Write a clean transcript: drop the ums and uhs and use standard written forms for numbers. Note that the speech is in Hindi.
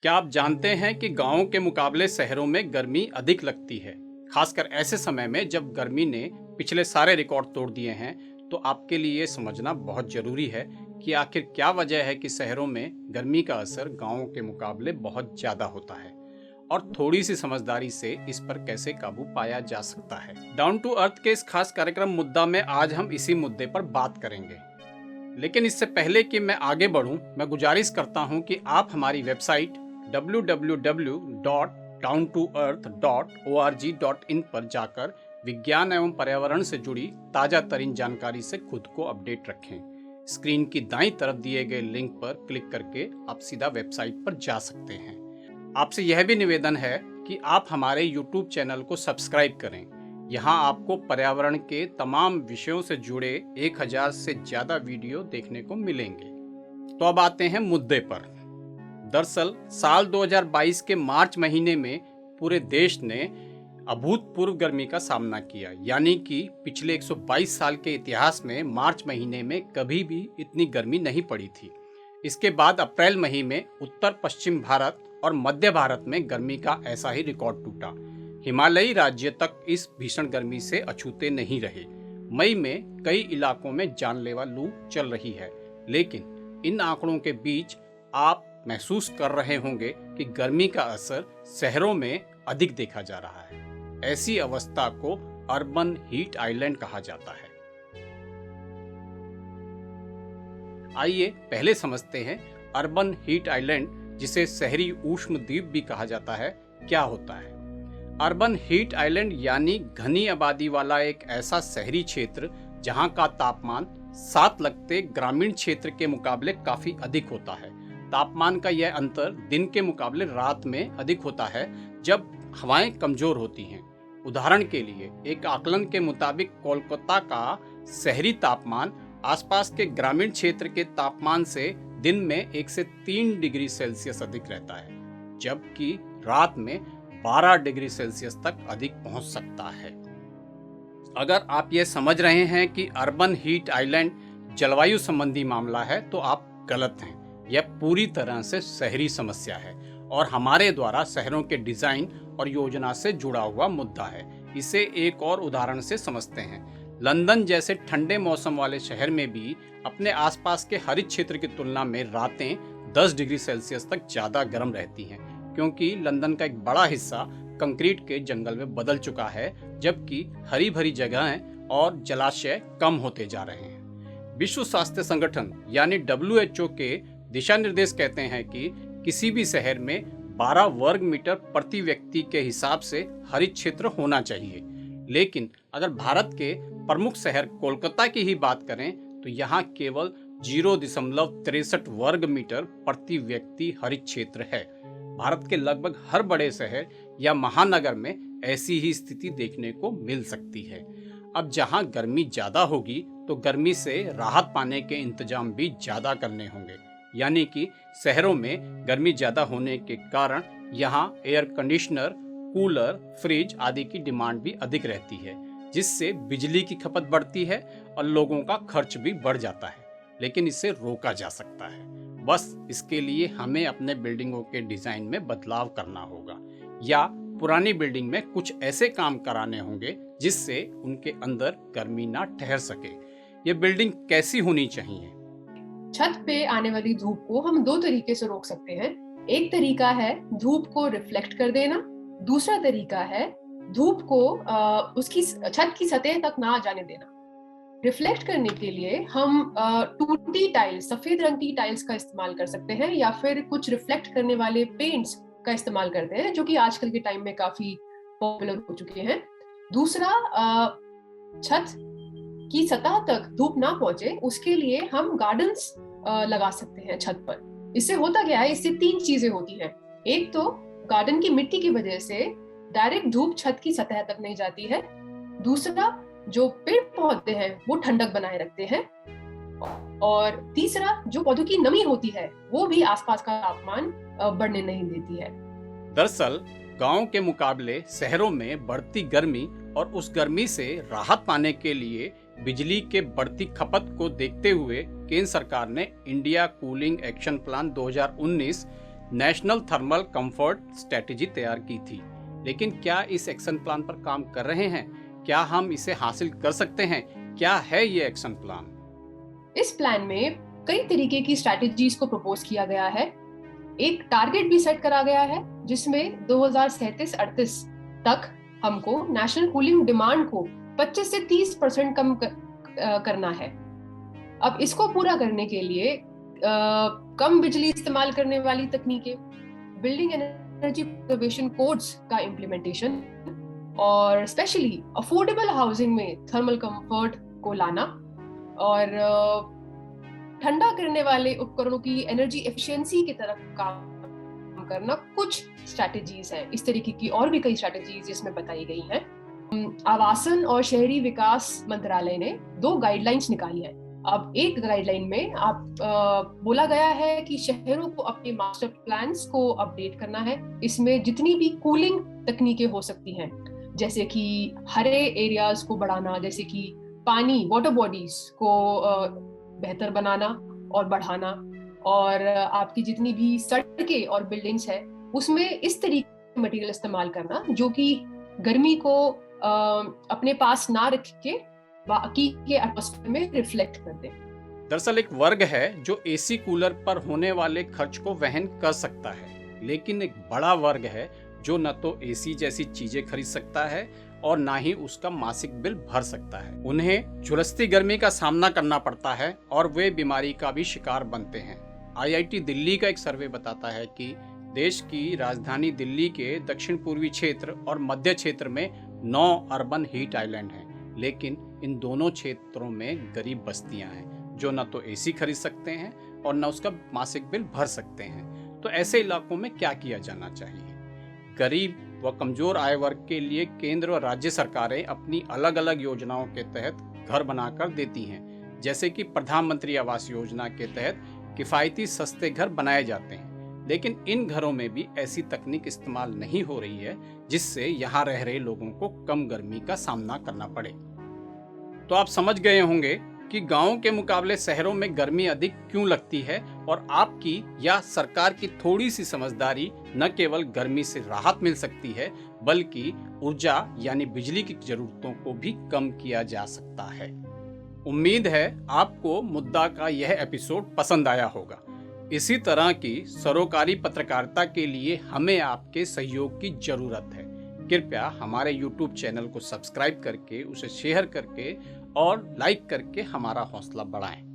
क्या आप जानते हैं कि गांवों के मुकाबले शहरों में गर्मी अधिक लगती है? खासकर ऐसे समय में जब गर्मी ने पिछले सारे रिकॉर्ड तोड़ दिए हैं, तो आपके लिए ये समझना बहुत जरूरी है कि आखिर क्या वजह है कि शहरों में गर्मी का असर गांवों के मुकाबले बहुत ज्यादा होता है और थोड़ी सी समझदारी से इस पर कैसे काबू पाया जा सकता है। डाउन टू अर्थ के इस खास कार्यक्रम मुद्दा में आज हम इसी मुद्दे पर बात करेंगे। लेकिन इससे पहले कि मैं आगे बढ़ूं, मैं गुजारिश करता हूं कि आप हमारी वेबसाइट www.downtoearth.org.in पर जाकर विज्ञान एवं पर्यावरण से जुड़ी ताजा तरीन जानकारी से खुद को अपडेट रखें। स्क्रीन की दाईं तरफ दिए गए लिंक पर क्लिक करके आप सीधा वेबसाइट पर जा सकते हैं। आपसे यह भी निवेदन है कि आप हमारे YouTube चैनल को सब्सक्राइब करें। यहाँ आपको पर्यावरण के तमाम विषयों से जुड़े 1000 से ज्यादा वीडियो देखने को मिलेंगे। तो अब आते हैं मुद्दे पर। दरअसल साल 2022 के मार्च महीने में पूरे देश ने अभूतपूर्व गर्मी का सामना किया, यानी कि पिछले 122 साल के इतिहास में मार्च महीने में कभी भी इतनी गर्मी नहीं पड़ी थी। इसके बाद अप्रैल महीने में उत्तर पश्चिम भारत और मध्य भारत में गर्मी का ऐसा ही रिकॉर्ड टूटा। हिमालयी राज्य तक इस भीषण गर्मी से अछूते नहीं रहे। मई में कई इलाकों में जानलेवा लू चल रही है, लेकिन इन आंकड़ों के बीच आप महसूस कर रहे होंगे कि गर्मी का असर शहरों में अधिक देखा जा रहा है। ऐसी अवस्था को अर्बन हीट आइलैंड कहा जाता है। आइए पहले समझते हैं अर्बन हीट आइलैंड, जिसे शहरी उष्ण द्वीप भी कहा जाता है, क्या होता है। अर्बन हीट आइलैंड यानी घनी आबादी वाला एक ऐसा शहरी क्षेत्र जहां का तापमान साथ लगते ग्रामीण क्षेत्र के मुकाबले काफी अधिक होता है। तापमान का यह अंतर दिन के मुकाबले रात में अधिक होता है जब हवाएं कमजोर होती हैं। उदाहरण के लिए एक आकलन के मुताबिक कोलकाता का शहरी तापमान आसपास के ग्रामीण क्षेत्र के तापमान से दिन में 1 से 3 डिग्री सेल्सियस अधिक रहता है, जबकि रात में 12 डिग्री सेल्सियस तक अधिक पहुंच सकता है। अगर आप ये समझ रहे हैं कि अर्बन हीट आइलैंड जलवायु संबंधी मामला है, तो आप गलत हैं। यह पूरी तरह से शहरी समस्या है और हमारे द्वारा शहरों के डिजाइन और योजना से जुड़ा हुआ मुद्दा है। इसे एक और उदाहरण से समझते हैं। लंदन जैसे ठंडे मौसम वाले शहर में भी अपने आसपास के हरित क्षेत्र की तुलना में रातें 10 डिग्री सेल्सियस तक ज्यादा गर्म रहती हैं, क्योंकि लंदन का एक बड़ा हिस्सा कंक्रीट के जंगल में बदल चुका है, जबकि हरी भरी जगहें और जलाशय कम होते जा रहे हैं। विश्व स्वास्थ्य संगठन यानी WHO के दिशा निर्देश कहते हैं कि किसी भी शहर में 12 वर्ग मीटर प्रति व्यक्ति के हिसाब से हरित क्षेत्र होना चाहिए। लेकिन अगर भारत के प्रमुख शहर कोलकाता की ही बात करें तो यहाँ केवल 0.63 वर्ग मीटर प्रति व्यक्ति हरित क्षेत्र है। भारत के लगभग हर बड़े शहर या महानगर में ऐसी ही स्थिति देखने को मिल सकती है। अब जहाँ गर्मी ज्यादा होगी तो गर्मी से राहत पाने के इंतजाम भी ज्यादा करने होंगे, यानी कि शहरों में गर्मी ज्यादा होने के कारण यहाँ एयर कंडीशनर, कूलर, फ्रिज आदि की डिमांड भी अधिक रहती है, जिससे बिजली की खपत बढ़ती है और लोगों का खर्च भी बढ़ जाता है। लेकिन इसे रोका जा सकता है। बस इसके लिए हमें अपने बिल्डिंगों के डिजाइन में बदलाव करना होगा या पुरानी बिल्डिंग में कुछ ऐसे काम कराने होंगे जिससे उनके अंदर गर्मी ना ठहर सके। ये बिल्डिंग कैसी होनी चाहिए? छत पे आने वाली धूप को हम 2 तरीके से रोक सकते हैं। एक तरीका है धूप को रिफ्लेक्ट कर देना, दूसरा तरीका है धूप को उसकी छत की सतह तक ना जाने देना। रिफ्लेक्ट करने के लिए हम 2D टाइल्स, सफेद रंग की टाइल्स का इस्तेमाल कर सकते हैं या फिर कुछ रिफ्लेक्ट करने वाले पेंट्स का इस्तेमाल करते हैं, जो कि आजकल के टाइम में काफी पॉपुलर हो चुके हैं। दूसरा, छत की सतह तक धूप ना पहुंचे उसके लिए हम गार्डन्स लगा सकते हैं छत पर। इससे होता क्या है, इससे 3 चीजें होती हैं। एक तो गार्डन की मिट्टी की वजह से डायरेक्ट धूप छत की सतह तक नहीं जाती है। दूसरा, जो पेड़ पौधे हैं वो ठंडक बनाए रखते हैं। और तीसरा, जो पौधों की नमी होती है वो भी आसपास का तापमान बढ़ने नहीं देती है। दरअसल गांव के मुकाबले शहरों में बढ़ती गर्मी और उस गर्मी से राहत पाने के लिए बिजली के बढ़ती खपत को देखते हुए केंद्र सरकार ने India cooling action plan 2019 national thermal comfort strategy तैयार की थी। लेकिन क्या इस एक्शन प्लान पर काम कर रहे हैं? क्या हम इसे हासिल कर सकते हैं? क्या है ये एक्शन प्लान? इस प्लान में कई तरीके की स्ट्रैटेजीज को प्रपोज किया गया है। एक टारगेट भी सेट करा गया है जिसमें 2037-38 तक हमको नेशनल कूलिंग डिमांड को 25 से 30% कम करना है। अब इसको पूरा करने के लिए कम बिजली इस्तेमाल करने वाली तकनीकें, बिल्डिंग एनर्जी कंजर्वेशन कोड्स का इम्प्लीमेंटेशन और स्पेशली अफोर्डेबल हाउसिंग में थर्मल कंफर्ट को लाना और ठंडा करने वाले उपकरणों की एनर्जी एफिशिएंसी की तरफ काम करना कुछ स्ट्रैटेजीज हैं। इस तरीके की और भी कई स्ट्रैटेजीज इसमें बताई गई हैं। आवासन और शहरी विकास मंत्रालय ने 2 गाइडलाइंस निकाली हैं। अब एक गाइडलाइन में बोला गया है कि शहरों को अपने मास्टर प्लान्स को अपडेट करना है। इसमें जितनी भी कूलिंग तकनीकें हो सकती हैं, जैसे कि हरे एरियाज को बढ़ाना, जैसे कि पानी, वाटर बॉडीज को बेहतर बनाना और बढ़ाना, और आपकी जितनी भी सड़कें और बिल्डिंग्स है उसमें इस तरीके का मटेरियल इस्तेमाल करना जो कि गर्मी को अपने पास ना रख के बाकी के एटमॉस्फेयर में रिफ्लेक्ट कर दे। दरअसल एक वर्ग है जो एसी कूलर पर होने वाले खर्च को वहन कर सकता है, लेकिन एक बड़ा वर्ग है जो न तो एसी जैसी चीजें खरीद सकता है और ना ही उसका मासिक बिल भर सकता है। उन्हें झुलसती गर्मी का सामना करना पड़ता है और वे बीमारी का भी शिकार बनते हैं। आईआईटी दिल्ली का एक सर्वे बताता है कि देश की राजधानी दिल्ली के दक्षिण पूर्वी क्षेत्र और मध्य क्षेत्र में 9 अर्बन हीट आइलैंड हैं, लेकिन इन दोनों क्षेत्रों में गरीब बस्तियां हैं जो न तो एसी खरीद सकते हैं और न उसका मासिक बिल भर सकते हैं। तो ऐसे इलाकों में क्या किया जाना चाहिए? गरीब व कमजोर आय वर्ग के लिए केंद्र और राज्य सरकारें अपनी अलग अलग योजनाओं के तहत घर बनाकर देती हैं। जैसे कि प्रधानमंत्री आवास योजना के तहत किफायती सस्ते घर बनाए जाते हैं, लेकिन इन घरों में भी ऐसी तकनीक इस्तेमाल नहीं हो रही है जिससे यहाँ रह रहे लोगों को कम गर्मी का सामना करना पड़े। तो आप समझ गए होंगे कि गांवों के मुकाबले शहरों में गर्मी अधिक क्यों लगती है, और आपकी या सरकार की थोड़ी सी समझदारी न केवल गर्मी से राहत मिल सकती है बल्कि ऊर्जा यानी बिजली की जरूरतों को भी कम किया जा सकता है। उम्मीद है आपको मुद्दा का यह एपिसोड पसंद आया होगा। इसी तरह की सरोकारी पत्रकारिता के लिए हमें आपके सहयोग की जरूरत है। कृपया हमारे YouTube चैनल को सब्सक्राइब करके, उसे शेयर करके और लाइक करके हमारा हौसला बढ़ाएं।